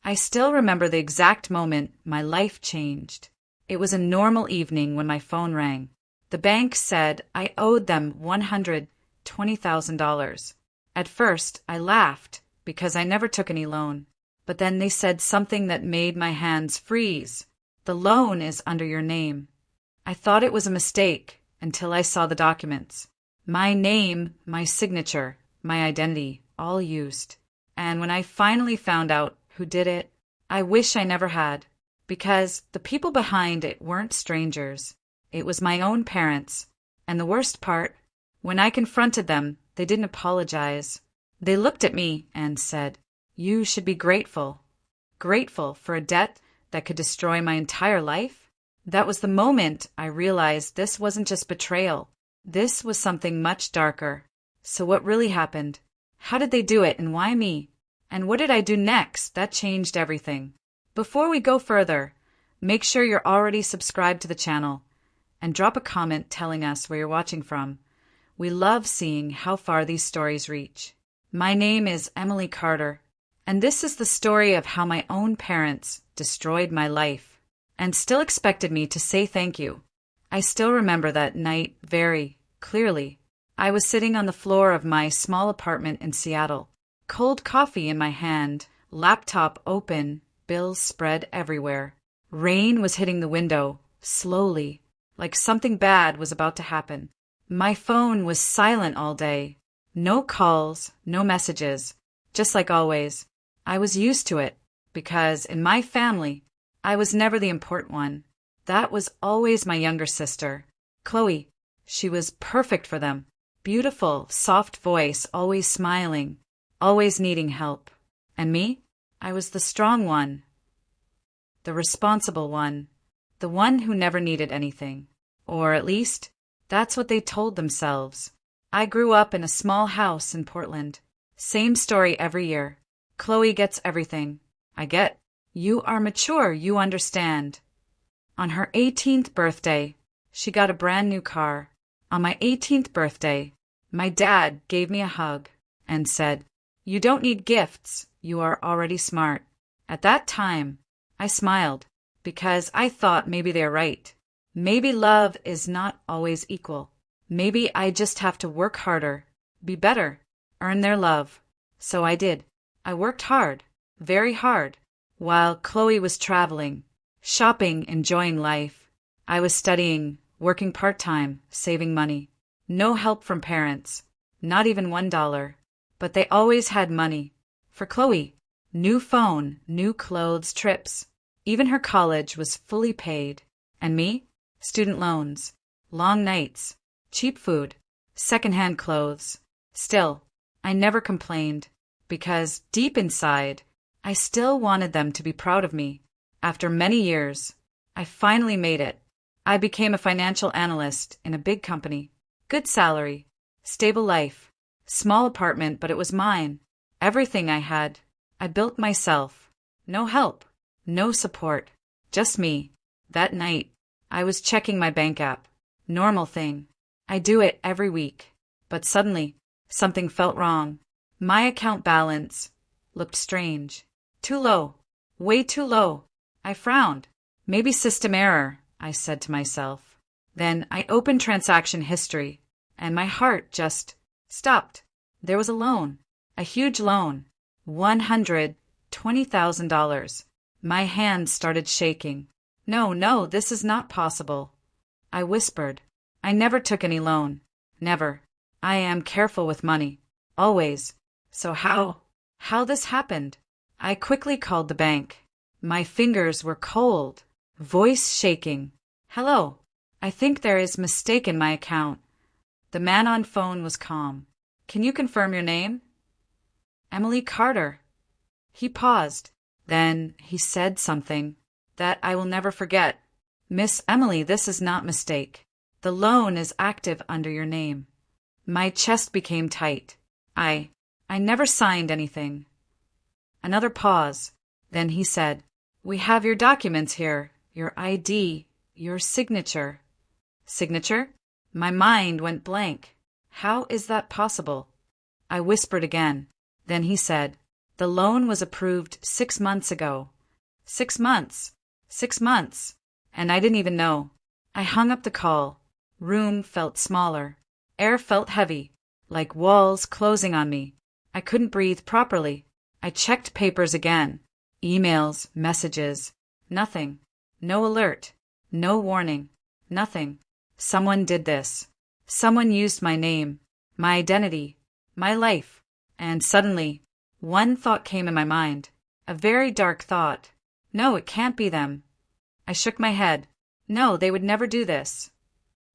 I still remember the exact moment my life changed. It was a normal evening when my phone rang. The bank said I owed them $120,000. At first, I laughed because I never took any loan. But then they said something that made my hands freeze. The loan is under your name. I thought it was a mistake until I saw the documents. My name, my signature, my identity, all used. And when I finally found out who did it, I wish I never had, because the people behind it weren't strangers. It was my own parents. And the worst part, when I confronted them, they didn't apologize. They looked at me and said, "You should be grateful." Grateful for a debt that could destroy my entire life? That was the moment I realized this wasn't just betrayal. This was something much darker. So what really happened? How did they do it, and why me? And what did I do next? That changed everything. Before we go further, make sure you're already subscribed to the channel and drop a comment telling us where you're watching from. We love seeing how far these stories reach. My name is Emily Carter, and this is the story of how my own parents destroyed my life and still expected me to say thank you. I still remember that night very clearly. I was sitting on the floor of my small apartment in Seattle, cold coffee in my hand, laptop open, bills spread everywhere. Rain was hitting the window, slowly, like something bad was about to happen. My phone was silent all day. No calls, no messages, just like always. I was used to it, because in my family, I was never the important one. That was always my younger sister, Chloe. She was perfect for them. Beautiful, soft voice, always smiling, always needing help. And me? I was the strong one, the responsible one, the one who never needed anything. Or at least, that's what they told themselves. I grew up in a small house in Portland. Same story every year. Chloe gets everything. I get. You are mature, you understand. On her 18th birthday, she got a brand new car. On my 18th birthday, my dad gave me a hug and said, "You don't need gifts, you are already smart." At that time, I smiled because I thought maybe they're right. Maybe love is not always equal. Maybe I just have to work harder, be better, earn their love. So I did. I worked hard, very hard. While Chloe was traveling, shopping, enjoying life, I was studying, working part-time, saving money. No help from parents, not even $1. But they always had money. For Chloe, new phone, new clothes, trips. Even her college was fully paid. And me? Student loans, long nights, cheap food, secondhand clothes. Still, I never complained, because deep inside, I still wanted them to be proud of me. After many years, I finally made it. I became a financial analyst in a big company. Good salary, stable life, small apartment, but it was mine. Everything I had, I built myself. No help, no support, just me. That night, I was checking my bank app. Normal thing. I do it every week. But suddenly, something felt wrong. My account balance looked strange. Too low. Way too low. I frowned. Maybe system error, I said to myself. Then I opened transaction history, and my heart just stopped. There was a loan. A huge loan. $120,000. My hands started shaking. No, this is not possible. I whispered. I never took any loan. Never. I am careful with money. Always. So how this happened? I quickly called the bank. My fingers were cold. Voice shaking. "Hello. I think there is mistake in my account." The man on phone was calm. "Can you confirm your name?" "Emily Carter." He paused. Then he said something that I will never forget. "Miss Emily, this is not mistake. The loan is active under your name." My chest became tight. I never signed anything. Another pause. Then he said, "We have your documents here, your ID, your signature." Signature? My mind went blank. How is that possible? I whispered again. Then he said, The loan was approved 6 months ago. 6 months. 6 months. And I didn't even know. I hung up the call. Room felt smaller. Air felt heavy, like walls closing on me. I couldn't breathe properly. I checked papers again. Emails, messages. Nothing. No alert. No warning. Nothing. Someone did this. Someone used my name, my identity, my life. And suddenly, one thought came in my mind. A very dark thought. No, it can't be them. I shook my head. No, they would never do this.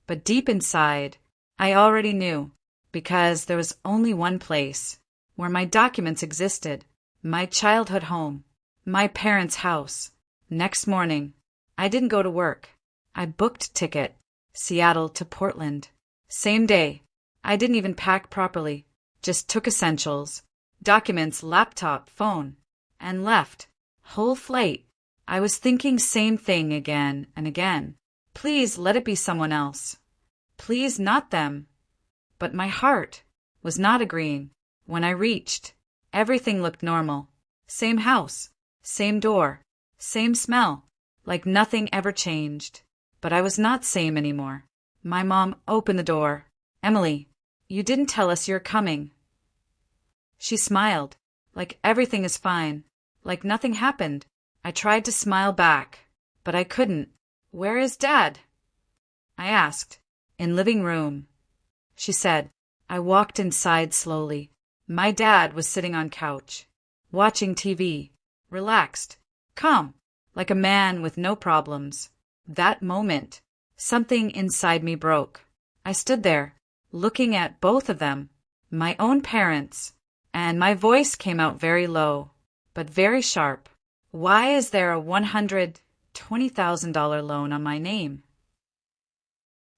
But deep inside, I already knew, because there was only one place where my documents existed, my childhood home, my parents' house. Next morning, I didn't go to work. I booked ticket, Seattle to Portland. Same day. I didn't even pack properly, just took essentials, documents, laptop, phone, and left. Whole flight. I was thinking same thing again and again. Please let it be someone else. Please not them. But my heart was not agreeing. When I reached, everything looked normal. Same house, same door, same smell, like nothing ever changed. But I was not same anymore. My mom opened the door. Emily, you didn't tell us you're coming. She smiled, like everything is fine, like nothing happened. I tried to smile back, but I couldn't. Where is Dad? I asked. In living room. She said. I walked inside slowly. My dad was sitting on couch, watching TV, relaxed, calm, like a man with no problems. That moment, something inside me broke. I stood there, looking at both of them, my own parents, and my voice came out very low, but very sharp. Why is there a $120,000 loan on my name?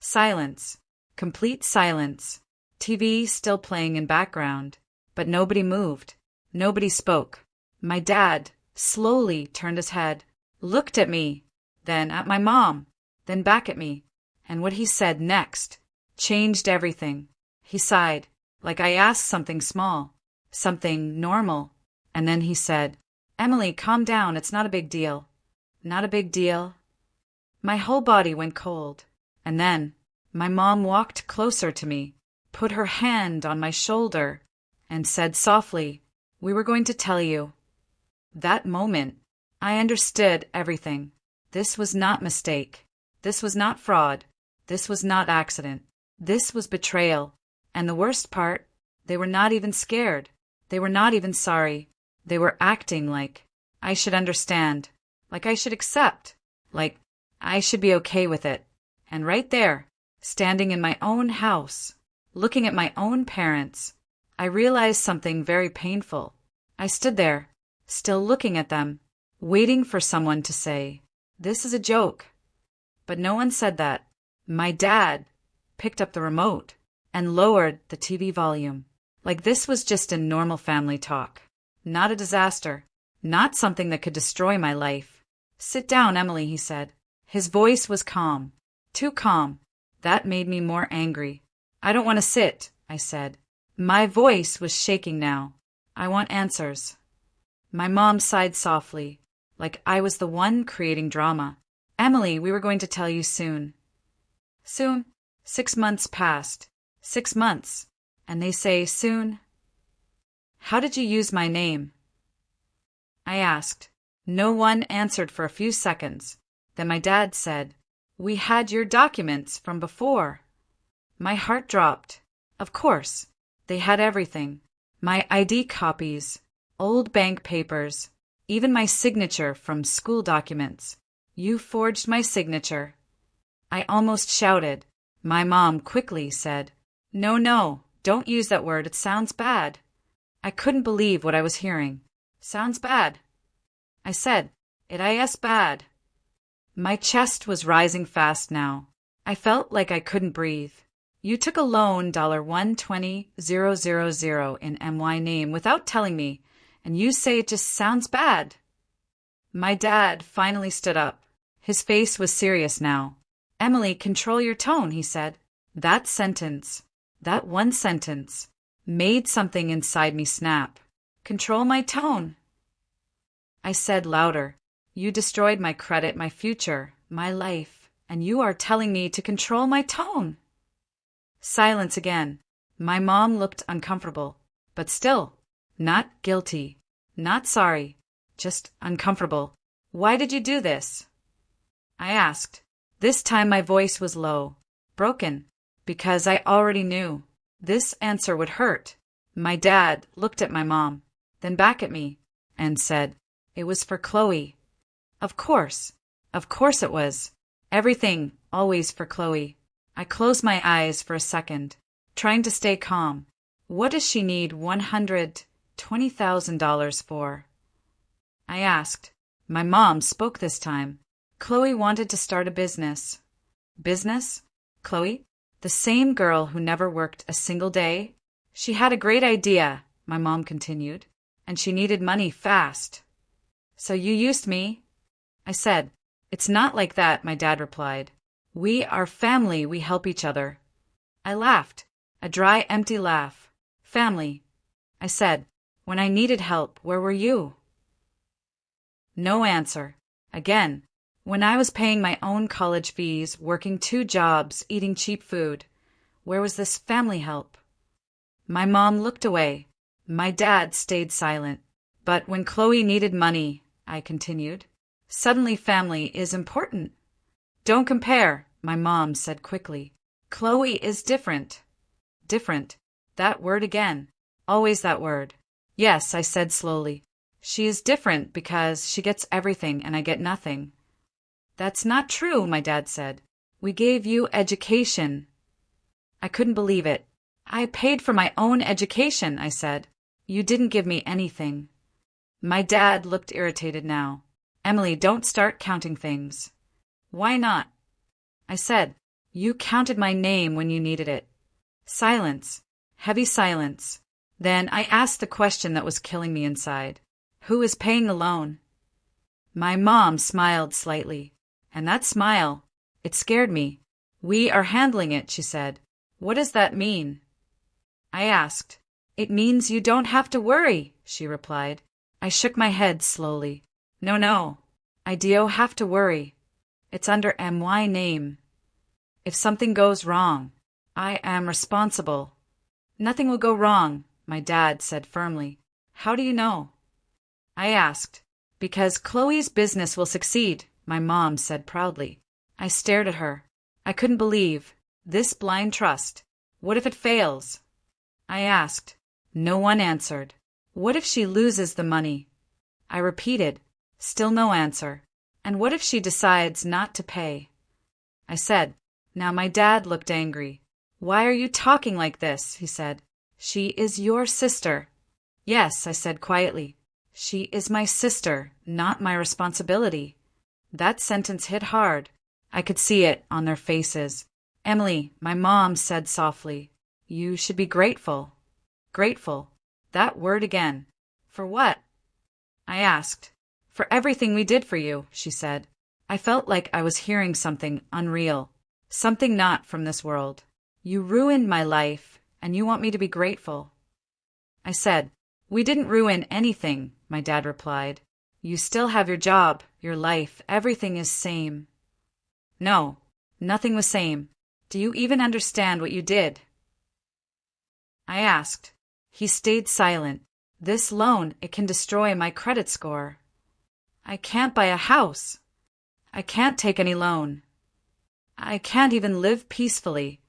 Silence. Complete silence. TV still playing in background, but nobody moved. Nobody spoke. My dad slowly turned his head, looked at me, then at my mom, then back at me, and what he said next changed everything. He sighed, like I asked something small, something normal, and then he said, Emily, calm down, it's not a big deal. Not a big deal. My whole body went cold, and then my mom walked closer to me, put her hand on my shoulder, and said softly, we were going to tell you. That moment, I understood everything. This was not mistake. This was not fraud. This was not accident. This was betrayal. And the worst part, they were not even scared. They were not even sorry. They were acting like I should understand, like I should accept, like I should be okay with it. And right there, standing in my own house, looking at my own parents, I realized something very painful. I stood there, still looking at them, waiting for someone to say, this is a joke. But no one said that. My dad picked up the remote and lowered the TV volume, like this was just a normal family talk, not a disaster, not something that could destroy my life. Sit down, Emily, he said. His voice was calm, too calm. That made me more angry. I don't want to sit, I said. My voice was shaking now. I want answers. My mom sighed softly, like I was the one creating drama. Emily, we were going to tell you soon. Soon? 6 months passed. 6 months. And they say soon? How did you use my name? I asked. No one answered for a few seconds. Then my dad said, we had your documents from before. My heart dropped. Of course. They had everything. My ID copies, old bank papers, even my signature from school documents. You forged my signature. I almost shouted. My mom quickly said, No, don't use that word. It sounds bad. I couldn't believe what I was hearing. Sounds bad. I said, it is bad. My chest was rising fast now. I felt like I couldn't breathe. You took a loan $120,000 in MY name without telling me, and you say it just sounds bad. My dad finally stood up. His face was serious now. Emily, control your tone, he said. That sentence, that one sentence, made something inside me snap. Control my tone. I said louder. You destroyed my credit, my future, my life, and you are telling me to control my tone. Silence again. My mom looked uncomfortable, but still, not guilty, not sorry, just uncomfortable. Why did you do this? I asked. This time my voice was low, broken, because I already knew. This answer would hurt. My dad looked at my mom, then back at me, and said, "It was for Chloe." Of course it was. Everything, always for Chloe. I closed my eyes for a second, trying to stay calm. What does she need $120,000 for? I asked. My mom spoke this time. Chloe wanted to start a business. Business? Chloe? The same girl who never worked a single day? She had a great idea, my mom continued, and she needed money fast. So you used me? I said. It's not like that, my dad replied. We are family, we help each other. I laughed, a dry, empty laugh. Family. I said, when I needed help, where were you? No answer. Again, when I was paying my own college fees, working 2 jobs, eating cheap food, where was this family help? My mom looked away. My dad stayed silent. But when Chloe needed money, I continued, suddenly family is important. Don't compare, my mom said quickly. Chloe is different. Different. That word again. Always that word. Yes, I said slowly. She is different because she gets everything and I get nothing. That's not true, my dad said. We gave you education. I couldn't believe it. I paid for my own education, I said. You didn't give me anything. My dad looked irritated now. Emily, don't start counting things. Why not? I said, you counted my name when you needed it. Silence. Heavy silence. Then I asked the question that was killing me inside. Who is paying the loan? My mom smiled slightly. And that smile, it scared me. We are handling it, she said. What does that mean? I asked. It means you don't have to worry, she replied. I shook my head slowly. No. I do have to worry. It's under my name. If something goes wrong, I am responsible. Nothing will go wrong, my dad said firmly. How do you know? I asked. Because Chloe's business will succeed, my mom said proudly. I stared at her. I couldn't believe this blind trust. What if it fails? I asked. No one answered. What if she loses the money? I repeated. Still no answer. And what if she decides not to pay? I said. Now my dad looked angry. Why are you talking like this? He said. She is your sister. Yes, I said quietly. She is my sister, not my responsibility. That sentence hit hard. I could see it on their faces. Emily, my mom said softly, you should be grateful. Grateful. That word again. For what? I asked. For everything we did for you, she said. I felt like I was hearing something unreal, something not from this world. You ruined my life, and you want me to be grateful. I said, we didn't ruin anything, my dad replied. You still have your job, your life, everything is same. No, nothing was same. Do you even understand what you did? I asked. He stayed silent. This loan, it can destroy my credit score. I can't buy a house. I can't take any loan. I can't even live peacefully.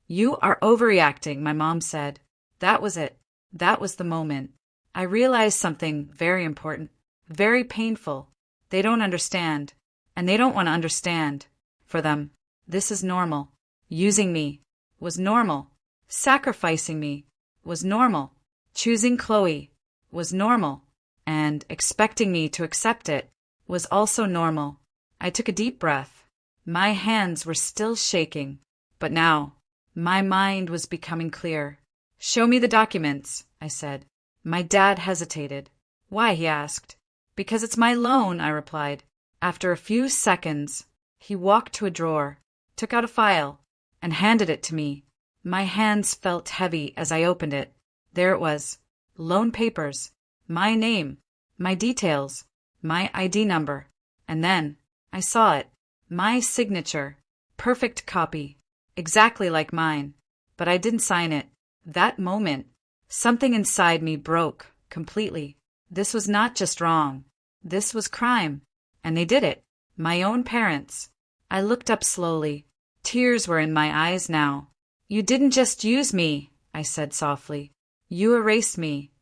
You are overreacting, my mom said. That was it. That was the moment. I realized something very important, very painful. They don't understand, and they don't want to understand. For them, this is normal. Using me was normal. Sacrificing me was normal. Choosing Chloe was normal. And expecting me to accept it was also normal. I took a deep breath. My hands were still shaking, but now my mind was becoming clear. Show me the documents, I said. My dad hesitated. Why, he asked. Because it's my loan, I replied. After a few seconds, he walked to a drawer, took out a file, and handed it to me. My hands felt heavy as I opened it. There it was. Loan papers. My name, my details, my ID number. And then, I saw it. My signature. Perfect copy. Exactly like mine. But I didn't sign it. That moment, something inside me broke completely. This was not just wrong. This was crime. And they did it. My own parents. I looked up slowly. Tears were in my eyes now. You didn't just use me, I said softly. You erased me.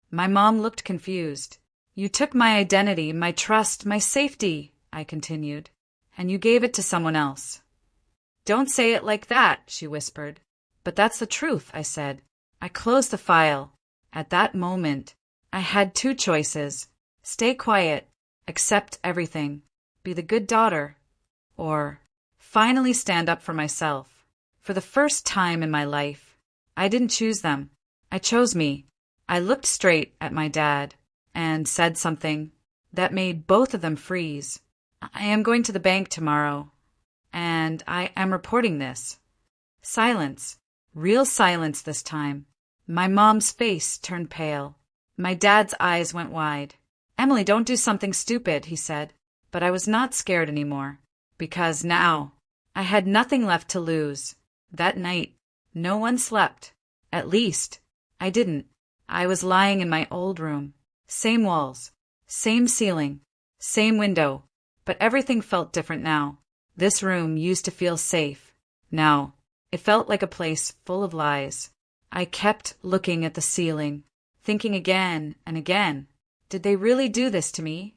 My mom looked confused. You took my identity, my trust, my safety, I continued, and you gave it to someone else. Don't say it like that, she whispered. But that's the truth, I said. I closed the file. At that moment, I had two choices. Stay quiet, accept everything, be the good daughter, or finally stand up for myself. For the first time in my life, I didn't choose them. I chose me. I looked straight at my dad and said something that made both of them freeze. I am going to the bank tomorrow, and I am reporting this. Silence. Real silence this time. My mom's face turned pale. My dad's eyes went wide. Emily, don't do something stupid, he said. But I was not scared anymore, because now I had nothing left to lose. That night, no one slept. At least, I didn't. I was lying in my old room. Same walls, same ceiling, same window, but everything felt different now. This room used to feel safe. Now, it felt like a place full of lies. I kept looking at the ceiling, thinking again and again, did they really do this to me?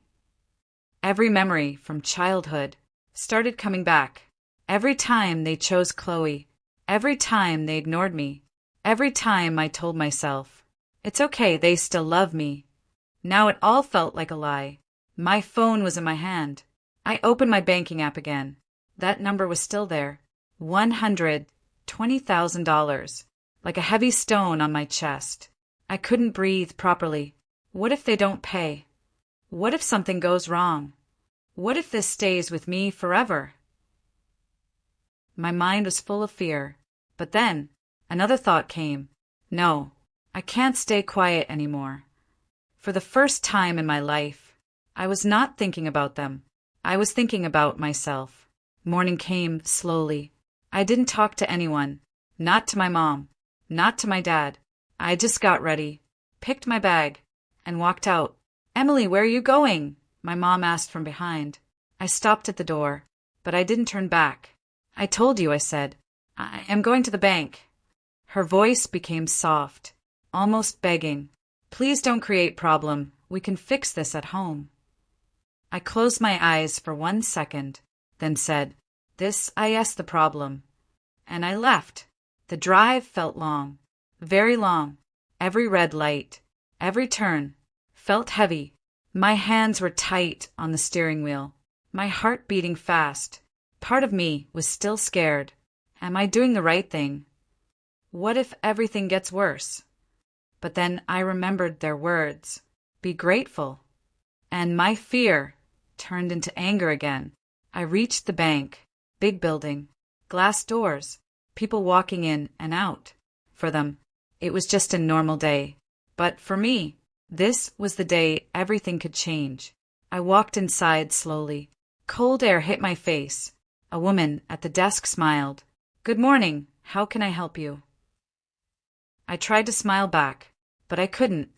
Every memory from childhood started coming back. Every time they chose Chloe, every time they ignored me, every time I told myself, it's okay, they still love me. Now it all felt like a lie. My phone was in my hand. I opened my banking app again. That number was still there. $120,000, like a heavy stone on my chest. I couldn't breathe properly. What if they don't pay? What if something goes wrong? What if this stays with me forever? My mind was full of fear. But then, another thought came. No, I can't stay quiet anymore. For the first time in my life, I was not thinking about them. I was thinking about myself. Morning came slowly. I didn't talk to anyone. Not to my mom. Not to my dad. I just got ready, picked my bag, and walked out. Emily, where are you going? My mom asked from behind. I stopped at the door, but I didn't turn back. I told you, I said. I am going to the bank. Her voice became soft, almost begging. Please don't create problem. We can fix this at home. I closed my eyes for 1 second, then said, this is the problem. And I left. The drive felt long, very long. Every red light, every turn, felt heavy. My hands were tight on the steering wheel, my heart beating fast. Part of me was still scared. Am I doing the right thing? What if everything gets worse? But then I remembered their words, be grateful. And my fear turned into anger again. I reached the bank, big building, glass doors, people walking in and out. For them, it was just a normal day. But for me, this was the day everything could change. I walked inside slowly. Cold air hit my face. A woman at the desk smiled. Good morning, how can I help you? I tried to smile back, but I couldn't.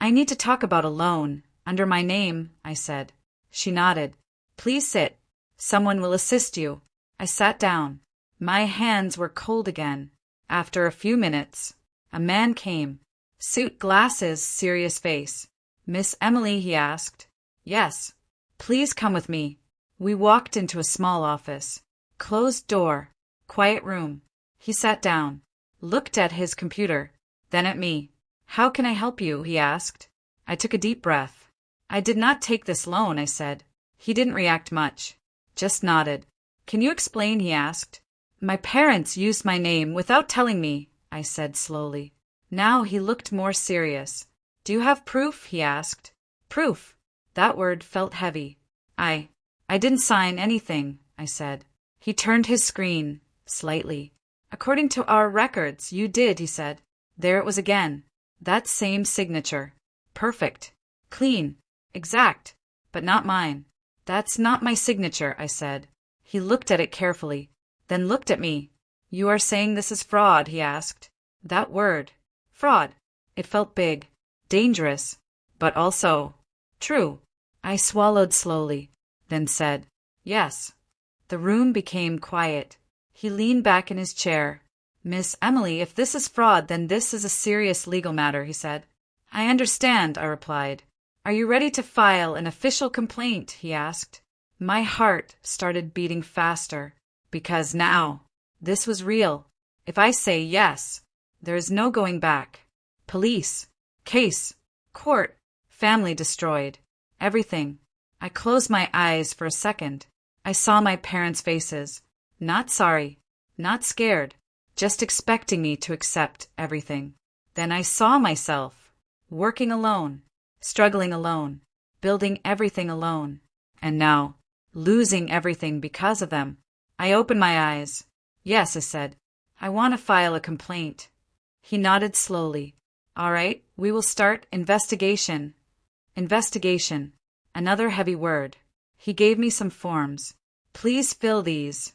I need to talk about a loan, under my name, I said. She nodded. Please sit. Someone will assist you. I sat down. My hands were cold again. After a few minutes, a man came. Suit, glasses, serious face. Miss Emily, he asked. Yes. Please come with me. We walked into a small office. Closed door. Quiet room. He sat down, looked at his computer, then at me. How can I help you? He asked. I took a deep breath. I did not take this loan, I said. He didn't react much, just nodded. Can you explain? He asked. My parents used my name without telling me, I said slowly. Now he looked more serious. Do you have proof? He asked. Proof. That word felt heavy. I didn't sign anything, I said. He turned his screen, slightly. According to our records, you did, he said. There it was again. That same signature. Perfect. Clean. Exact. But not mine. That's not my signature, I said. He looked at it carefully, then looked at me. You are saying this is fraud, he asked. That word. Fraud. It felt big, dangerous, but also true. I swallowed slowly, then said, yes. The room became quiet. He leaned back in his chair. Miss Emily, if this is fraud, then this is a serious legal matter, he said. I understand, I replied. Are you ready to file an official complaint? He asked. My heart started beating faster, because now, this was real. If I say yes, there is no going back. Police, case, court, family destroyed, everything. I closed my eyes for a second. I saw my parents' faces, not sorry, not scared, just expecting me to accept everything. Then I saw myself, working alone, struggling alone, building everything alone, and now, losing everything because of them. I opened my eyes. Yes, I said. I want to file a complaint. He nodded slowly. All right, we will start investigation. Investigation. Another heavy word. He gave me some forms. Please fill these.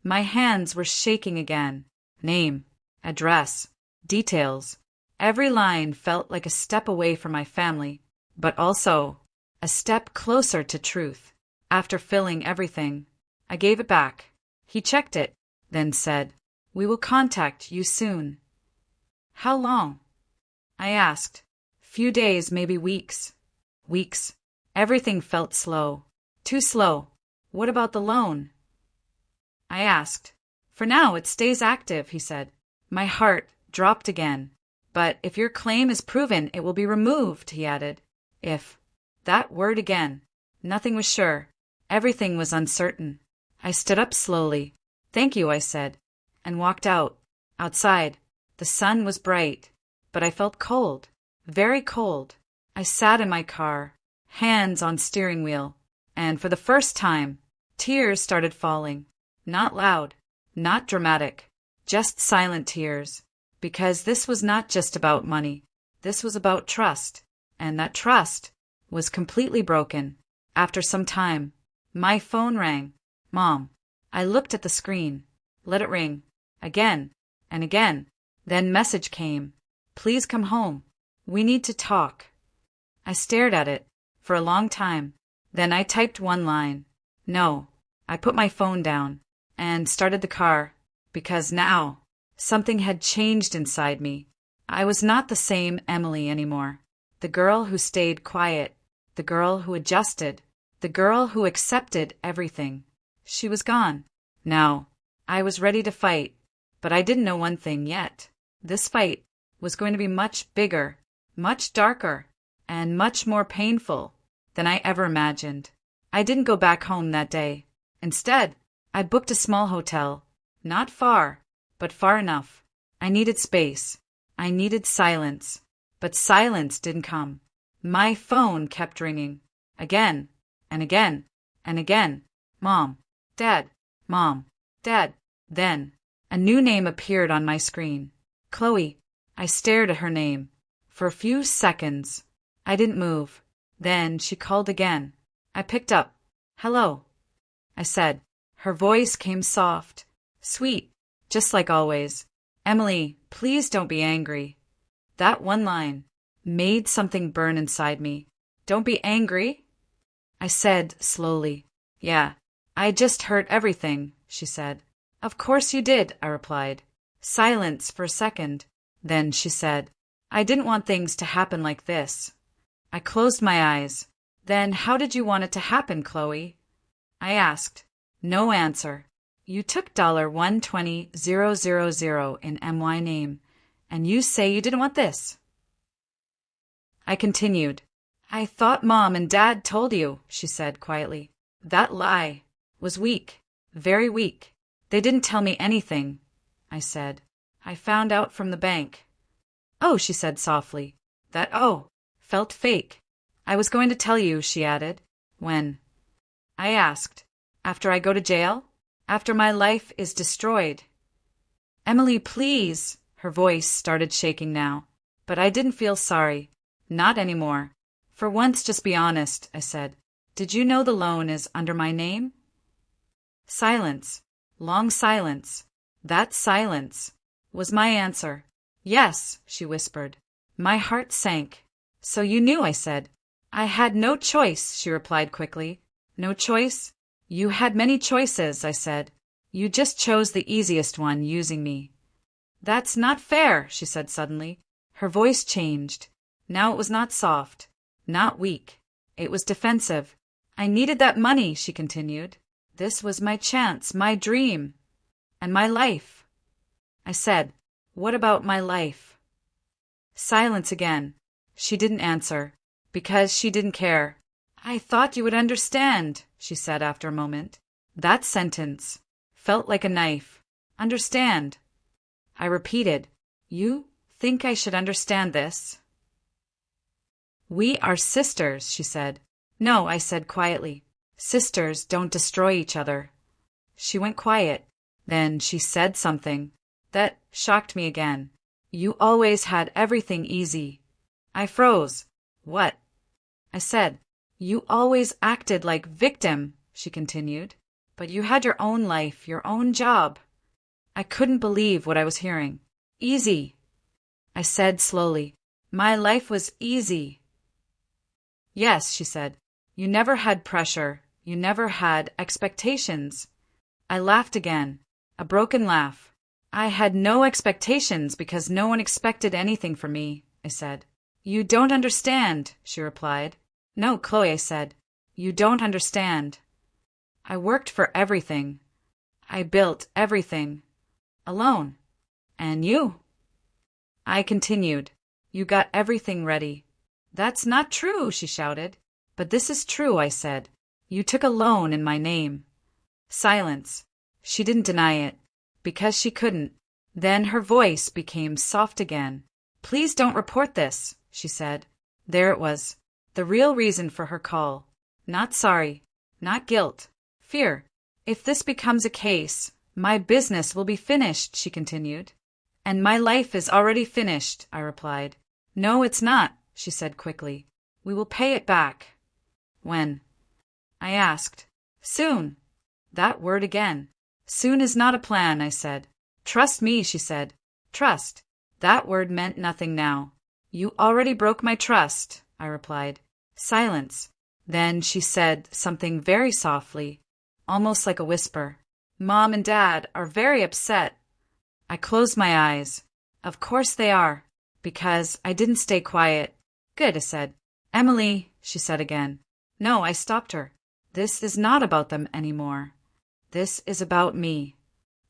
My hands were shaking again. Name, address, details. Every line felt like a step away from my family, but also a step closer to truth. After filling everything, I gave it back. He checked it, then said, We will contact you soon. How long? I asked. Few days, maybe weeks. Weeks. Everything felt slow. Too slow. What about the loan? I asked. For now, it stays active, he said. My heart dropped again. But if your claim is proven, it will be removed, he added. If. That word again. Nothing was sure. Everything was uncertain. I stood up slowly. Thank you, I said, and walked out. Outside. The sun was bright, but I felt cold. Very cold. I sat in my car, hands on steering wheel, and for the first time, tears started falling. Not loud, not dramatic, just silent tears. Because this was not just about money. This was about trust, and that trust was completely broken. After some time, my phone rang. Mom. I looked at the screen. Let it ring. Again and again. Then message came. Please come home. We need to talk. I stared at it for a long time. Then I typed one line. No. I put my phone down and started the car, because now something had changed inside me. I was not the same Emily anymore. The girl who stayed quiet, the girl who adjusted, the girl who accepted everything. She was gone. Now, I was ready to fight, but I didn't know one thing yet. This fight was going to be much bigger, much darker, and much more painful than I ever imagined. I didn't go back home that day. Instead, I booked a small hotel, not far, but far enough. I needed space. I needed silence. But silence didn't come. My phone kept ringing. Again, and again, and again. Mom. Dad. Mom. Dad. Then, a new name appeared on my screen. Chloe. I stared at her name. For a few seconds, I didn't move. Then she called again. I picked up. Hello, I said. Her voice came soft, sweet, just like always. Emily, please don't be angry. That one line made something burn inside me. Don't be angry? I said slowly. Yeah, I just hurt everything, she said. Of course you did, I replied. Silence for a second. Then she said, I didn't want things to happen like this. I closed my eyes. Then how did you want it to happen, Chloe? I asked. No answer. You took $120,000 in MY name, and you say you didn't want this. I continued. I thought Mom and Dad told you, she said quietly. That lie was weak, very weak. They didn't tell me anything, I said. I found out from the bank. Oh, she said softly. That oh felt fake. I was going to tell you, she added. When? I asked. After I go to jail? After my life is destroyed? Emily, please. Her voice started shaking now. But I didn't feel sorry. Not anymore. For once, just be honest, I said. Did you know the loan is under my name? Silence. Long silence. That silence was my answer. Yes, she whispered. My heart sank. So you knew, I said. I had no choice, she replied quickly. No choice? You had many choices, I said. You just chose the easiest one, using me. That's not fair, she said suddenly. Her voice changed. Now it was not soft, not weak. It was defensive. I needed that money, she continued. This was my chance, my dream, and my life. I said, what about my life? Silence again. She didn't answer, because she didn't care. I thought you would understand, she said after a moment. That sentence felt like a knife. Understand. I repeated, you think I should understand this? We are sisters, she said. No, I said quietly. Sisters don't destroy each other. She went quiet. Then she said something that shocked me again. You always had everything easy. I froze. What? I said, you always acted like victim, she continued. But you had your own life, your own job. I couldn't believe what I was hearing. Easy. I said slowly, my life was easy. Yes, she said. You never had pressure. You never had expectations. I laughed again, a broken laugh. I had no expectations because no one expected anything from me, I said. You don't understand, she replied. No, Chloe, I said. You don't understand. I worked for everything. I built everything. Alone. And you? I continued. You got everything ready. That's not true, she shouted. But this is true, I said. You took a loan in my name. Silence. She didn't deny it, because she couldn't. Then her voice became soft again. Please don't report this, she said. There it was. The real reason for her call. Not sorry. Not guilt. Fear. If this becomes a case, my business will be finished, she continued. And my life is already finished, I replied. No, it's not, she said quickly. We will pay it back. When? I asked. Soon. That word again. Soon is not a plan, I said. Trust me, she said. Trust. That word meant nothing now. You already broke my trust, I replied. Silence. Then she said something very softly, almost like a whisper. Mom and Dad are very upset. I closed my eyes. Of course they are, because I didn't stay quiet. Good, I said. Emily, she said again. No, I stopped her. This is not about them anymore. This is about me.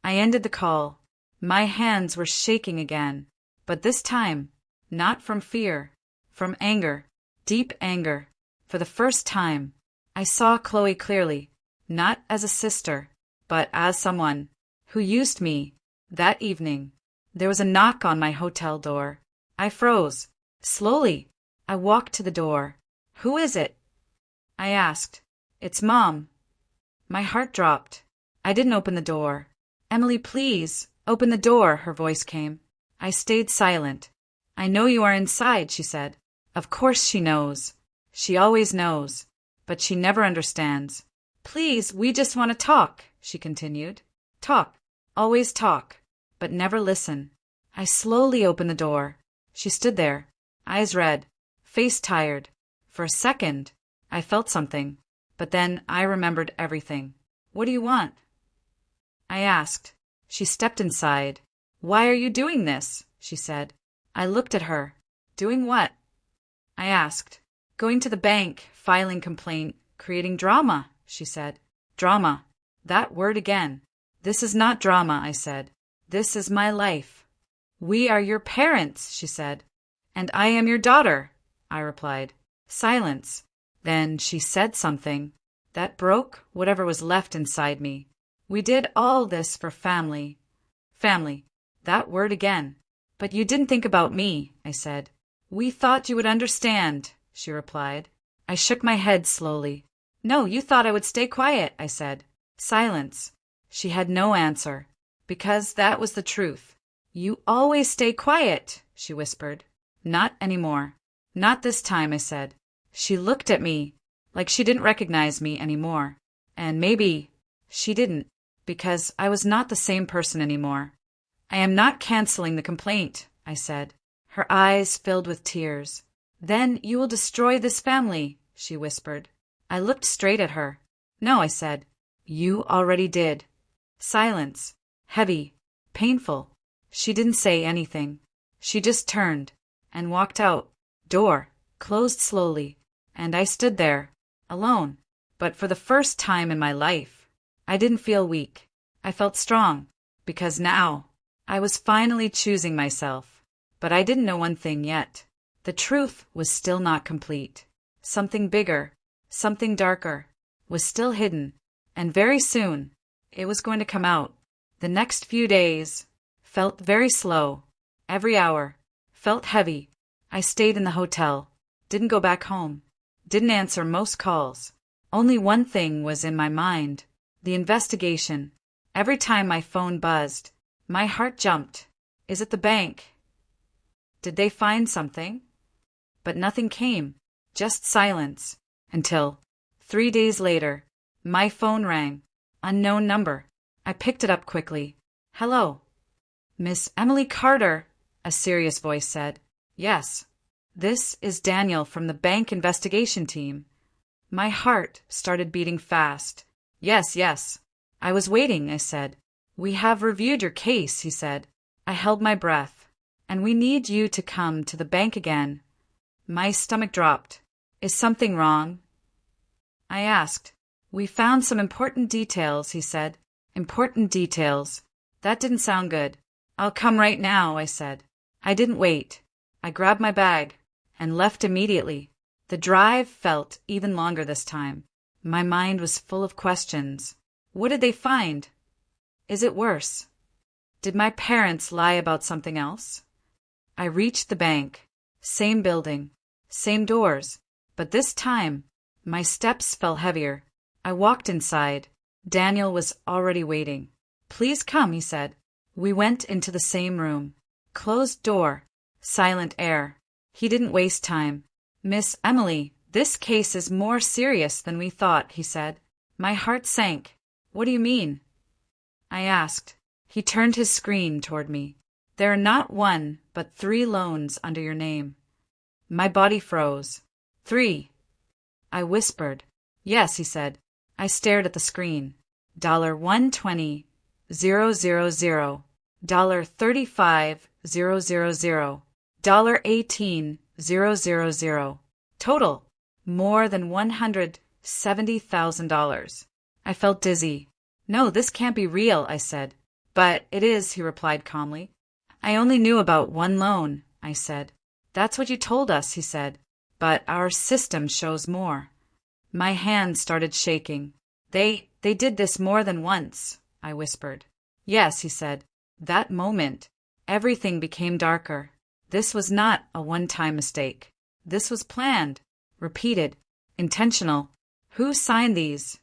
I ended the call. My hands were shaking again, but this time, not from fear, from anger, deep anger. For the first time, I saw Chloe clearly, not as a sister, but as someone who used me. That evening, there was a knock on my hotel door. I froze. Slowly, I walked to the door. Who is it? I asked. It's Mom. My heart dropped. I didn't open the door. Emily, please, open the door, her voice came. I stayed silent. I know you are inside, she said. Of course she knows. She always knows. But she never understands. Please, we just want to talk, she continued. Talk. Always talk. But never listen. I slowly opened the door. She stood there, eyes red, face tired. For a second, I felt something. But then I remembered everything. What do you want? I asked. She stepped inside. Why are you doing this? She said. I looked at her. Doing what? I asked. Going to the bank, filing complaint, creating drama, she said. Drama. That word again. This is not drama, I said. This is my life. We are your parents, she said. And I am your daughter, I replied. Silence. Then she said something that broke whatever was left inside me. We did all this for family. Family. That word again. But you didn't think about me, I said. We thought you would understand, she replied. I shook my head slowly. No, you thought I would stay quiet, I said. Silence. She had no answer, because that was the truth. You always stay quiet, she whispered. Not anymore. Not this time, I said. She looked at me like she didn't recognize me anymore. And maybe she didn't, because I was not the same person anymore. I am not canceling the complaint, I said. Her eyes filled with tears. Then you will destroy this family, she whispered. I looked straight at her. No, I said. You already did. Silence. Heavy. Painful. She didn't say anything. She just turned and walked out. Door closed slowly, and I stood there, alone. But for the first time in my life, I didn't feel weak. I felt strong, because now I was finally choosing myself. But I didn't know one thing yet. The truth was still not complete. Something bigger, something darker, was still hidden, and very soon it was going to come out. The next few days felt very slow. Every hour felt heavy. I stayed in the hotel, didn't go back home, didn't answer most calls. Only one thing was in my mind: the investigation. Every time my phone buzzed, my heart jumped. Is it the bank? Did they find something? But nothing came, just silence, until 3 days later, my phone rang. Unknown number. I picked it up quickly. Hello. Miss Emily Carter, a serious voice said. Yes. This is Daniel from the bank investigation team. My heart started beating fast. Yes, yes. I was waiting, I said. We have reviewed your case, he said. I held my breath. And we need you to come to the bank again. My stomach dropped. Is something wrong? I asked. We found some important details, he said. Important details. That didn't sound good. I'll come right now, I said. I didn't wait. I grabbed my bag and left immediately. The drive felt even longer this time. My mind was full of questions. What did they find? Is it worse? Did my parents lie about something else? I reached the bank. Same building. Same doors. But this time, my steps felt heavier. I walked inside. Daniel was already waiting. Please come, he said. We went into the same room. Closed door. Silent air. He didn't waste time. Miss Emily, this case is more serious than we thought, he said. My heart sank. What do you mean? I asked. He turned his screen toward me. There are not 1, but 3 loans under your name. My body froze. 3. I whispered. Yes, he said. I stared at the screen. $120,000, $35,000, $18,000. Total, more than $170,000. I felt dizzy. No, this can't be real, I said. But it is, he replied calmly. I only knew about 1 loan, I said. That's what you told us, he said. But our system shows more. My hands started shaking. They did this more than once, I whispered. Yes, he said. That moment, everything became darker. This was not a one-time mistake. This was planned, repeated, intentional. Who signed these?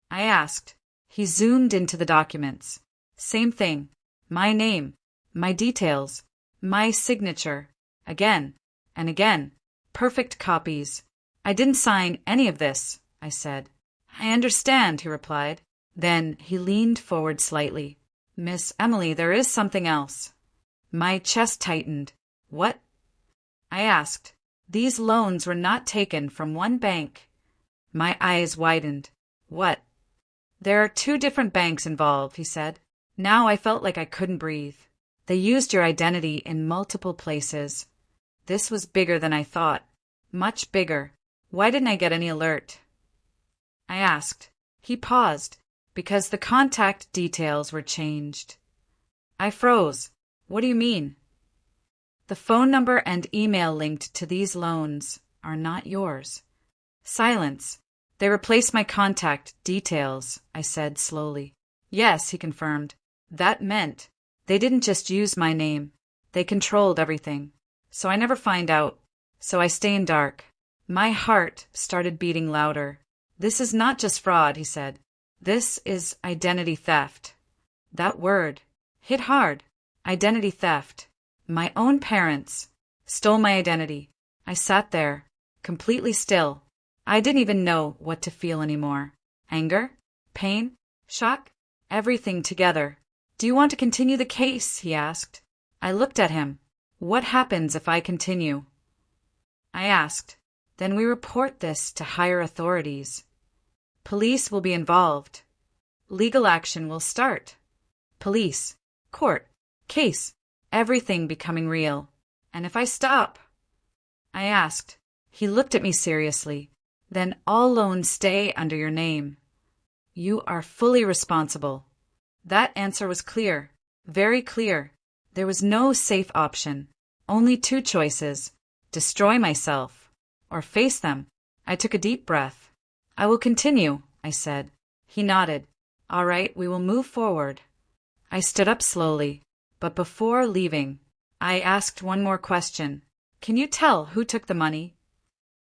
I asked. He zoomed into the documents. Same thing. My name, my details, my signature. Again and again. Perfect copies. I didn't sign any of this, I said. I understand, he replied. Then he leaned forward slightly. Miss Emily, there is something else. My chest tightened. What? I asked. These loans were not taken from one bank. My eyes widened. What? There are 2 different banks involved, he said. Now I felt like I couldn't breathe. They used your identity in multiple places. This was bigger than I thought. Much bigger. Why didn't I get any alert? I asked. He paused. Because the contact details were changed. I froze. What do you mean? The phone number and email linked to these loans are not yours. Silence. They replaced my contact details, I said slowly. Yes, he confirmed. That meant they didn't just use my name. They controlled everything. So I never find out. So I stay in dark. My heart started beating louder. This is not just fraud, he said. This is identity theft. That word hit hard. Identity theft. My own parents stole my identity. I sat there, completely still. I didn't even know what to feel anymore. Anger? Pain? Shock? Everything together. Do you want to continue the case? He asked. I looked at him. What happens if I continue? I asked. Then we report this to higher authorities. Police will be involved. Legal action will start. Police, court, case, everything becoming real. And if I stop? I asked. He looked at me seriously. Then all loans stay under your name. You are fully responsible. That answer was clear, very clear. There was no safe option. Only two choices: destroy myself or face them. I took a deep breath. I will continue, I said. He nodded. All right, we will move forward. I stood up slowly, but before leaving, I asked one more question. Can you tell who took the money?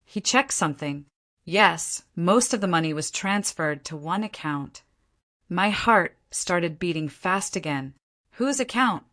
He checked something. Yes, most of the money was transferred to one account. My heart started beating fast again. Whose account?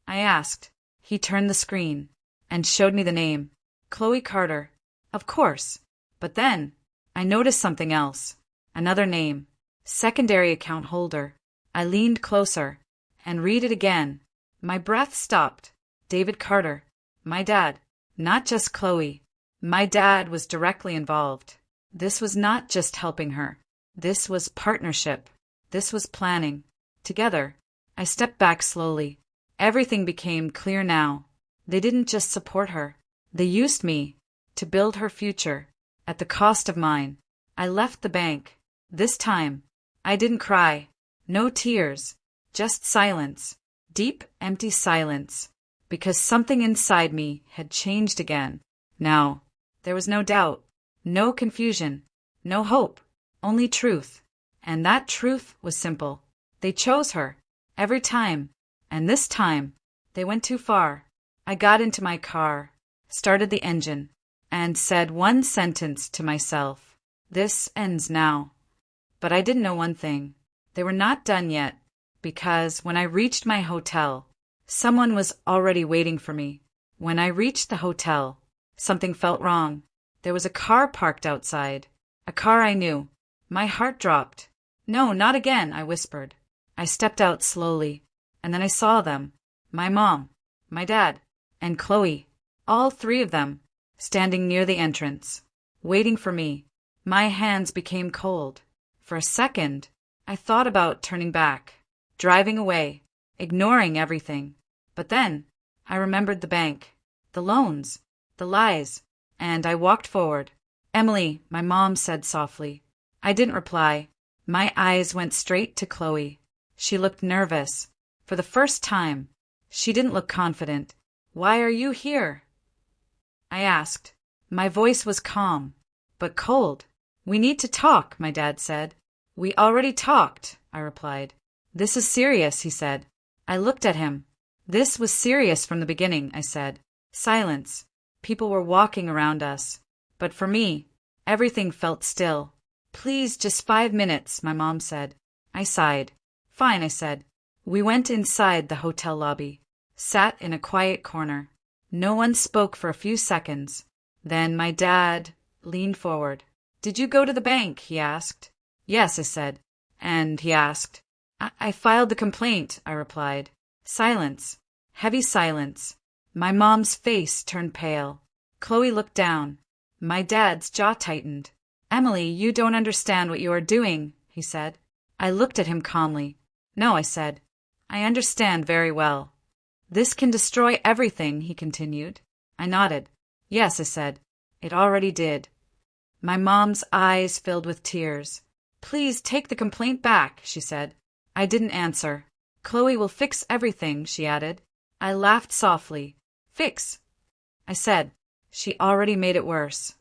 I asked. He turned the screen and showed me the name. Chloe Carter. Of course. But then I noticed something else. Another name. Secondary account holder. I leaned closer and read it again. My breath stopped. David Carter. My dad. Not just Chloe. My dad was directly involved. This was not just helping her. This was partnership. This was planning. Together. I stepped back slowly. Everything became clear now. They didn't just support her. They used me to build her future at the cost of mine. I left the bank. This time, I didn't cry. No tears. Just silence. Deep, empty silence. Because something inside me had changed again. Now, there was no doubt, no confusion, no hope, only truth. And that truth was simple. They chose her. Every time. And this time, they went too far. I got into my car, started the engine, and said one sentence to myself. This ends now. But I didn't know one thing. They were not done yet, because when I reached my hotel, someone was already waiting for me. When I reached the hotel, something felt wrong. There was a car parked outside. A car I knew. My heart dropped. No, not again, I whispered. I stepped out slowly, and then I saw them. My mom, my dad, and Chloe. All three of them, standing near the entrance, waiting for me. My hands became cold. For a second, I thought about turning back, driving away, ignoring everything. But then, I remembered the bank, the loans, the lies, and I walked forward. Emily, my mom said softly. I didn't reply. My eyes went straight to Chloe. She looked nervous. For the first time, she didn't look confident. Why are you here? I asked. My voice was calm, but cold. We need to talk, my dad said. We already talked, I replied. This is serious, he said. I looked at him. This was serious from the beginning, I said. Silence. People were walking around us. But for me, everything felt still. Please, just 5 minutes, my mom said. I sighed. Fine, I said. We went inside the hotel lobby, sat in a quiet corner. No one spoke for a few seconds. Then my dad leaned forward. Did you go to the bank? He asked. Yes, I said. And he asked. I filed the complaint, I replied. Silence. Heavy silence. My mom's face turned pale. Chloe looked down. My dad's jaw tightened. Emily, you don't understand what you are doing, he said. I looked at him calmly. No, I said. I understand very well. This can destroy everything, he continued. I nodded. Yes, I said. It already did. My mom's eyes filled with tears. Please take the complaint back, she said. I didn't answer. Chloe will fix everything, she added. I laughed softly. Fix? I said. She already made it worse.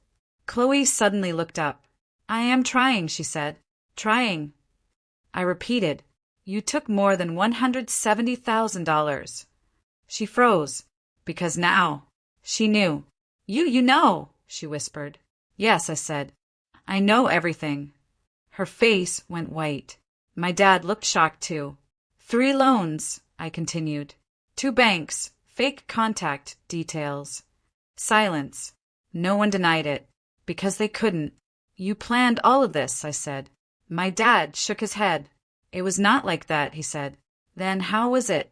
Chloe suddenly looked up. I am trying, she said. Trying. I repeated. You took more than $170,000. She froze, because now she knew. You know, she whispered. Yes, I said. I know everything. Her face went white. My dad looked shocked too. 3 loans, I continued. 2 banks, fake contact details. Silence. No one denied it, because they couldn't. You planned all of this, I said. My dad shook his head. It was not like that, he said. Then how was it?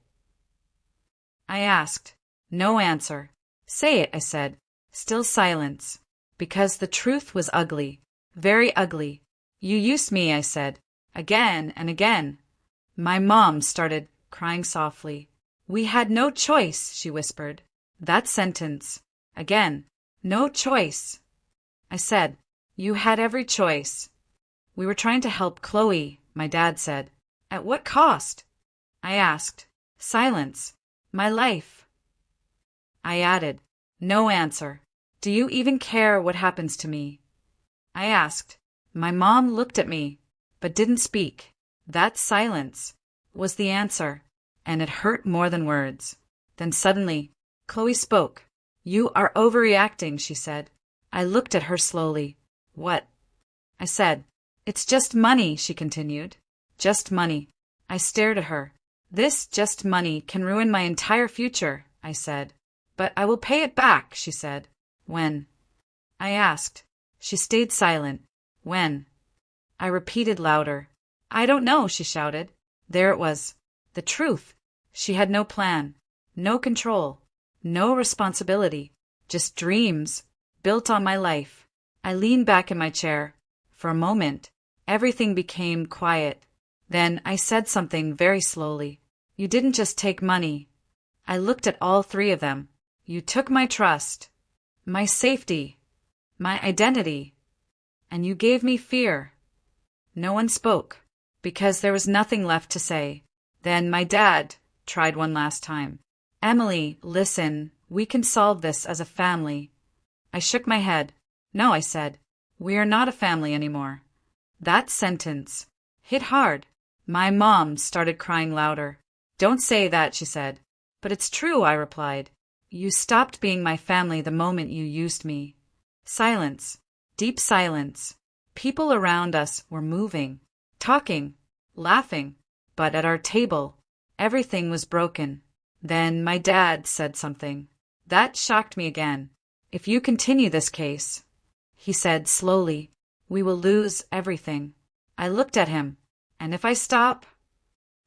I asked. No answer. Say it, I said. Still silence. Because the truth was ugly. Very ugly. You used me, I said. Again and again. My mom started crying softly. We had no choice, she whispered. That sentence. Again. No choice. I said, you had every choice. We were trying to help Chloe, my dad said. At what cost? I asked. Silence. My life. I added. No answer. Do you even care what happens to me? I asked. My mom looked at me, but didn't speak. That silence was the answer, and it hurt more than words. Then suddenly, Chloe spoke. You are overreacting, she said. I looked at her slowly. What? I said. It's just money, she continued. Just money. I stared at her. This just money can ruin my entire future, I said. But I will pay it back, she said. When? I asked. She stayed silent. When? I repeated louder. I don't know, she shouted. There it was. The truth. She had no plan, no control, no responsibility, just dreams built on my life. I leaned back in my chair. For a moment, everything became quiet. Then I said something very slowly. You didn't just take money. I looked at all three of them. You took my trust, my safety, my identity, and you gave me fear. No one spoke, because there was nothing left to say. Then my dad tried one last time. Emily, listen, we can solve this as a family. I shook my head. No, I said. We are not a family anymore. That sentence hit hard. My mom started crying louder. Don't say that, she said. But it's true, I replied. You stopped being my family the moment you used me. Silence. Deep silence. People around us were moving, talking, laughing. But at our table, everything was broken. Then my dad said something. That shocked me again. If you continue this case, he said slowly, we will lose everything. I looked at him. And if I stop?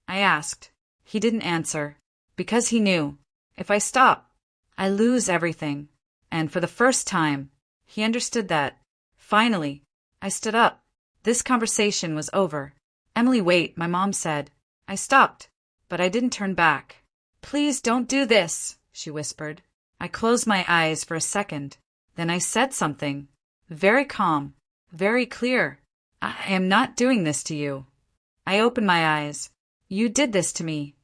I asked. He didn't answer, because he knew. If I stop, I lose everything. And for the first time, he understood that. Finally, I stood up. This conversation was over. Emily, wait, my mom said. I stopped, but I didn't turn back. Please don't do this, she whispered. I closed my eyes for a second. Then I said something. Very calm, very clear. I am not doing this to you. I opened my eyes. You did this to me.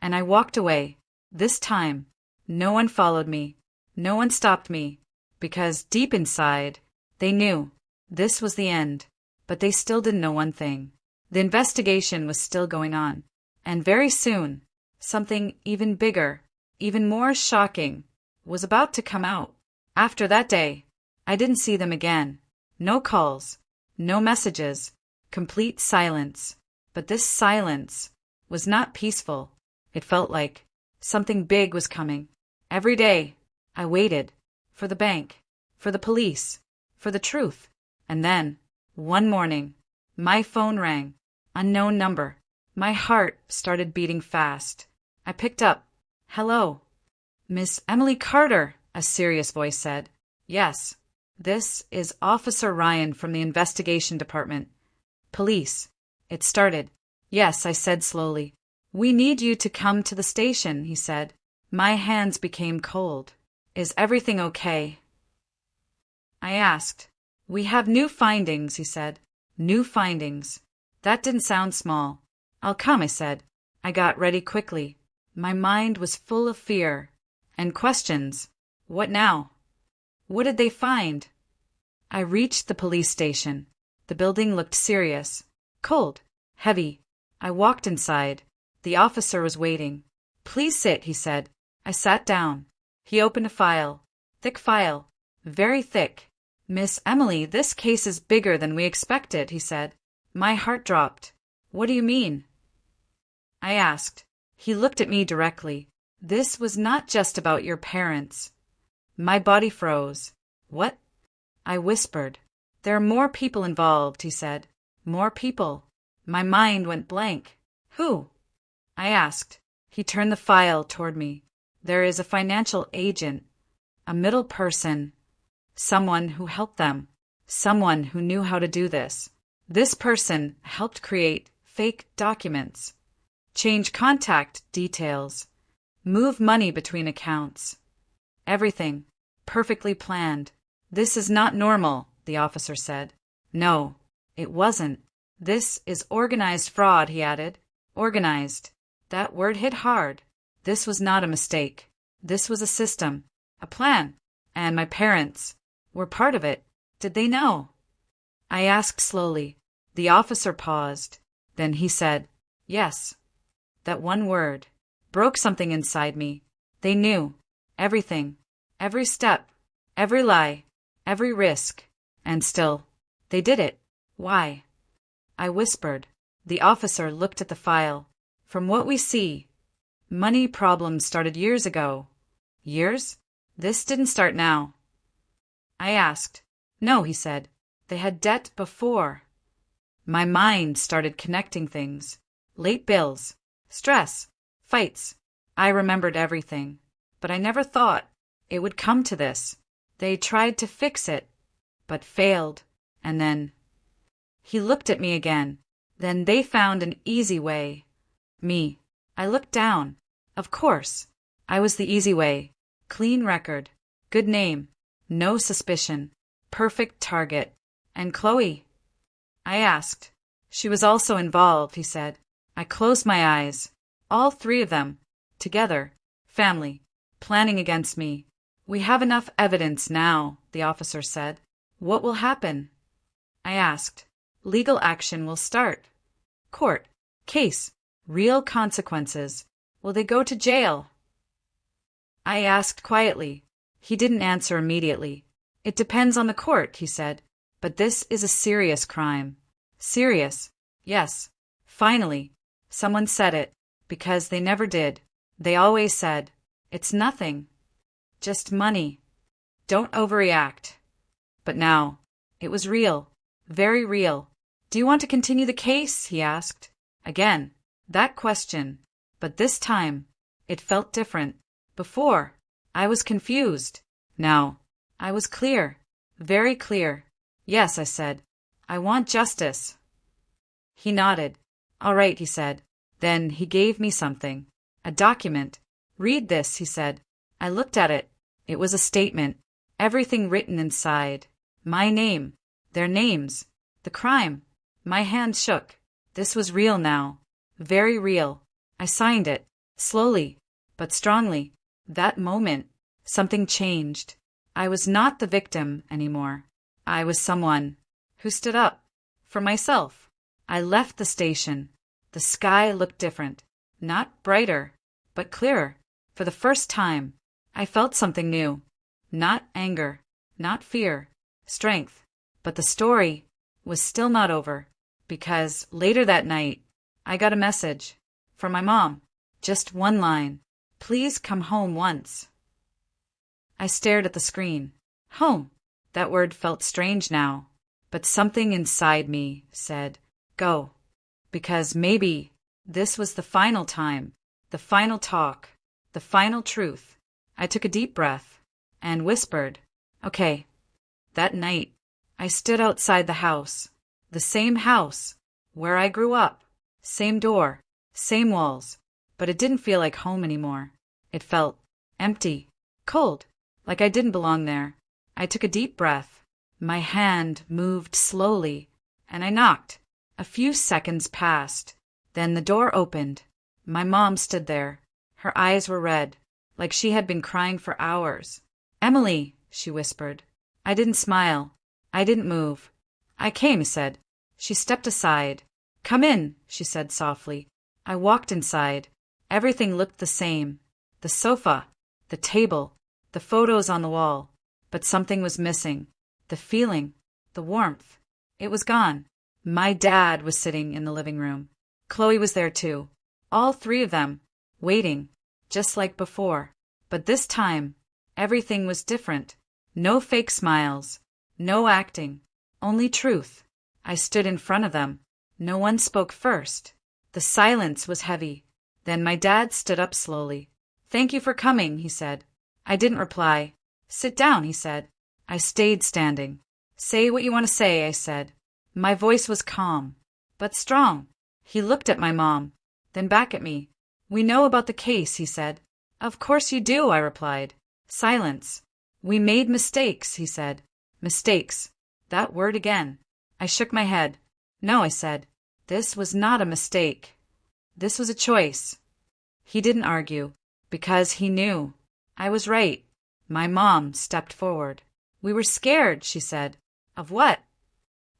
And I walked away. This time, no one followed me. No one stopped me. Because deep inside, they knew this was the end. But they still didn't know one thing. The investigation was still going on. And very soon, something even bigger, even more shocking, was about to come out. After that day, I didn't see them again. No calls, no messages, complete silence. But this silence was not peaceful. It felt like something big was coming. Every day, I waited for the bank, for the police, for the truth. And then, one morning, my phone rang. Unknown number. My heart started beating fast. I picked up. Hello. Miss Emily Carter, a serious voice said. Yes. This is Officer Ryan from the investigation department. Police. It started. Yes, I said slowly. We need you to come to the station, he said. My hands became cold. Is everything okay? I asked. We have new findings, he said. New findings. That didn't sound small. I'll come, I said. I got ready quickly. My mind was full of fear and questions. What now? What did they find? I reached the police station. The building looked serious, cold, heavy. I walked inside. The officer was waiting. Please sit, he said. I sat down. He opened a file. Thick file. Very thick. Miss Emily, this case is bigger than we expected, he said. My heart dropped. What do you mean? I asked. He looked at me directly. This was not just about your parents. My body froze. What? I whispered. There are more people involved, he said. More people. My mind went blank. Who? I asked. He turned the file toward me. There is a financial agent, a middle person, someone who helped them, someone who knew how to do this. This person helped create fake documents, change contact details, move money between accounts. Everything perfectly planned. This is not normal, the officer said. No, it wasn't. This is organized fraud, he added. Organized. That word hit hard. This was not a mistake. This was a system, a plan. And my parents were part of it. Did they know? I asked slowly. The officer paused. Then he said, yes. That one word broke something inside me. They knew. Everything. Every step. Every lie. Every risk. And still, they did it. Why? I whispered. The officer looked at the file. From what we see, money problems started years ago. Years? This didn't start now. I asked. No, he said. They had debt before. My mind started connecting things. Late bills, stress, fights. I remembered everything. But I never thought it would come to this. They tried to fix it, but failed. And then he looked at me again. Then they found an easy way. Me. I looked down. Of course. I was the easy way. Clean record. Good name. No suspicion. Perfect target. And Chloe? I asked. She was also involved, he said. I closed my eyes. All three of them. Together. Family. Planning against me. We have enough evidence now, the officer said. What will happen? I asked. Legal action will start. Court. Case. Real consequences. Will they go to jail? I asked quietly. He didn't answer immediately. It depends on the court, he said. But this is a serious crime. Serious. Yes. Finally. Someone said it. Because they never did. They always said, it's nothing. Just money. Don't overreact. But now, it was real. Very real. Do you want to continue the case? He asked. Again. That question. But this time, it felt different. Before, I was confused. Now, I was clear. Very clear. Yes, I said. I want justice. He nodded. All right, he said. Then he gave me something. A document. Read this, he said. I looked at it. It was a statement. Everything written inside. My name. Their names. The crime. My hand shook. This was real now. Very real. I signed it. Slowly. But strongly. That moment. Something changed. I was not the victim anymore. I was someone who stood up. For myself. I left the station. The sky looked different. Not brighter. But clearer. For the first time. I felt something new. Not anger. Not fear. Strength. But the story was still not over. Because later that night, I got a message. From my mom. Just one line. Please come home once. I stared at the screen. Home. That word felt strange now. But something inside me said, go. Because maybe this was the final time. The final talk. The final truth. I took a deep breath. And whispered, okay. That night, I stood outside the house. The same house. Where I grew up. Same door. Same walls. But it didn't feel like home anymore. It felt empty. Cold. Like I didn't belong there. I took a deep breath. My hand moved slowly. And I knocked. A few seconds passed. Then the door opened. My mom stood there. Her eyes were red. Like she had been crying for hours. Emily, she whispered. I didn't smile. I didn't move. I came, he said. She stepped aside. Come in, she said softly. I walked inside. Everything looked the same. The sofa, the table, the photos on the wall. But something was missing. The feeling, the warmth. It was gone. My dad was sitting in the living room. Chloe was there too. All three of them, waiting, just like before. But this time, everything was different. No fake smiles. No acting. Only truth. I stood in front of them. No one spoke first. The silence was heavy. Then my dad stood up slowly. "Thank you for coming," he said. I didn't reply. "Sit down," he said. I stayed standing. "Say what you want to say," I said. My voice was calm, but strong. He looked at my mom, then back at me. "We know about the case," he said. "Of course you do," I replied. Silence. "We made mistakes," he said. Mistakes. That word again. I shook my head. "No," I said. "This was not a mistake. This was a choice." He didn't argue, because he knew. I was right. My mom stepped forward. "We were scared," she said. "Of what?"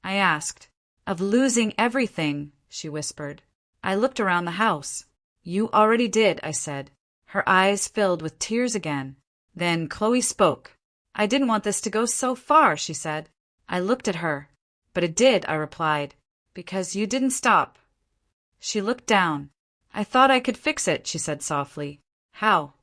I asked. "Of losing everything," she whispered. I looked around the house. "You already did," I said. Her eyes filled with tears again. Then Chloe spoke. "I didn't want this to go so far," she said. I looked at her. "But it did," I replied. "Because you didn't stop." She looked down. "I thought I could fix it," she said softly. "How?"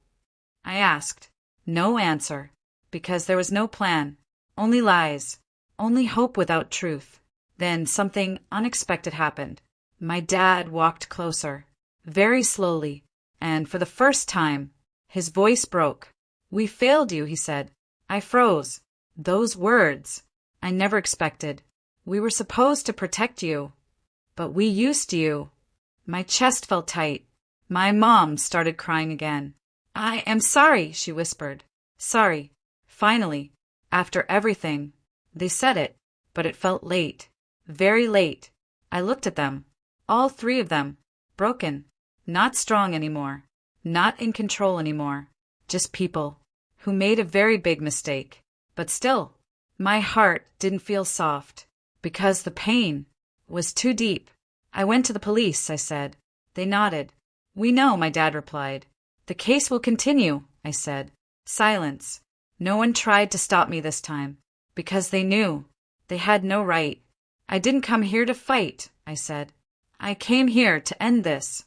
I asked. No answer. Because there was no plan. Only lies. Only hope without truth. Then something unexpected happened. My dad walked closer. Very slowly. And for the first time, his voice broke. "We failed you," he said. I froze. Those words. I never expected. "We were supposed to protect you. But we used you." My chest felt tight. My mom started crying again. "I am sorry," she whispered. Sorry. Finally. After everything. They said it, but it felt late. Very late. I looked at them. All three of them. Broken. Not strong anymore. Not in control anymore. Just people. Who made a very big mistake. But still. My heart didn't feel soft. Because the pain was too deep. "I went to the police," I said. They nodded. "We know," my dad replied. "The case will continue," I said. Silence. No one tried to stop me this time. Because they knew. They had no right. "I didn't come here to fight," I said. "I came here to end this."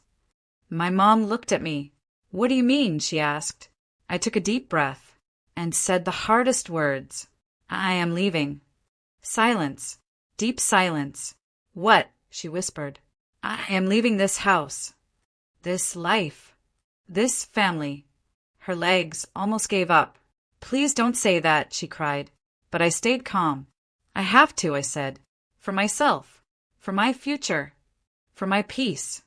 My mom looked at me. "What do you mean?" she asked. I took a deep breath and said the hardest words. "I am leaving." Silence. Deep silence. "What?" she whispered. "I am leaving this house. This life. This family." Her legs almost gave up. "Please don't say that," she cried. But I stayed calm. "I have to," I said. "For myself. For my future. For my peace."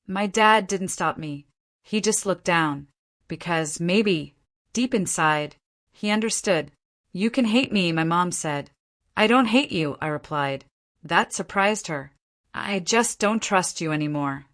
My dad didn't stop me. He just looked down. Because maybe, deep inside, he understood. "You can hate me," my mom said. "I don't hate you," I replied. That surprised her. "I just don't trust you anymore."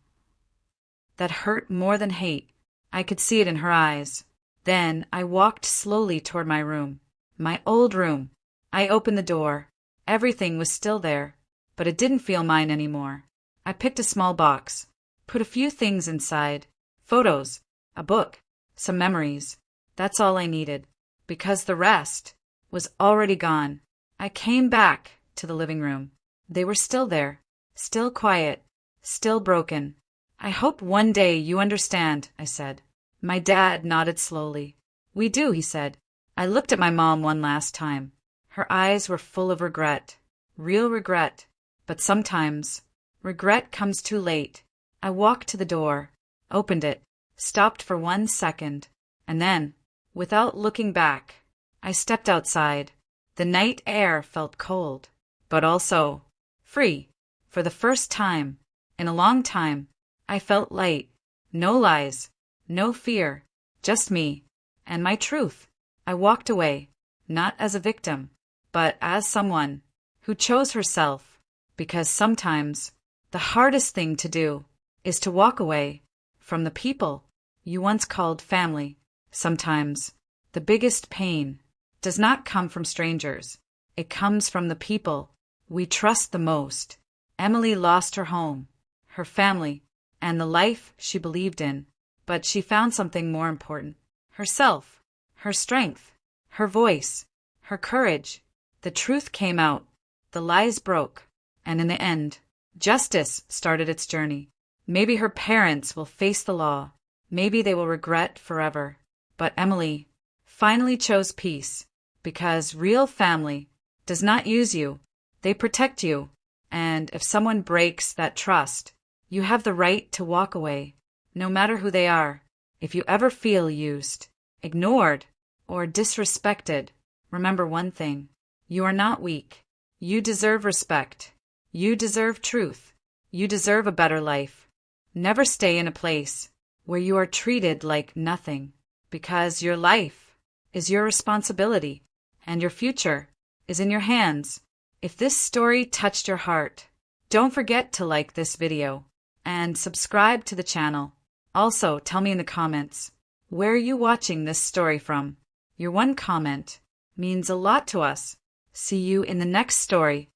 That hurt more than hate. I could see it in her eyes. Then I walked slowly toward my room. My old room. I opened the door. Everything was still there, but it didn't feel mine anymore. I picked a small box, put a few things inside. Photos, a book, some memories. That's all I needed. Because the rest was already gone. I came back to the living room. They were still there. Still quiet. Still broken. "I hope one day you understand," I said. My dad nodded slowly. "We do," he said. I looked at my mom one last time. Her eyes were full of regret. Real regret. But sometimes regret comes too late. I walked to the door, opened it, stopped for 1 second, and then, without looking back, I stepped outside. The night air felt cold, but also free. For the first time, in a long time, I felt light. No lies. No fear. Just me. And my truth. I walked away, not as a victim, but as someone who chose herself. Because sometimes, the hardest thing to do is to walk away from the people you once called family. Sometimes, the biggest pain does not come from strangers. It comes from the people we trust the most. Emily lost her home, her family, and the life she believed in. But she found something more important. Herself. Her strength. Her voice. Her courage. The truth came out. The lies broke. And in the end, justice started its journey. Maybe her parents will face the law. Maybe they will regret forever. But Emily finally chose peace. because real family does not use you. They protect you. And if someone breaks that trust, you have the right to walk away, no matter who they are. If you ever feel used, ignored, or disrespected, remember one thing. You are not weak. You deserve respect. You deserve truth. You deserve a better life. Never stay in a place where you are treated like nothing, because your life is your responsibility and your future is in your hands. If this story touched your heart, don't forget to like this video and subscribe to the channel. Also, tell me in the comments, where are you watching this story from? Your one comment means a lot to us. See you in the next story.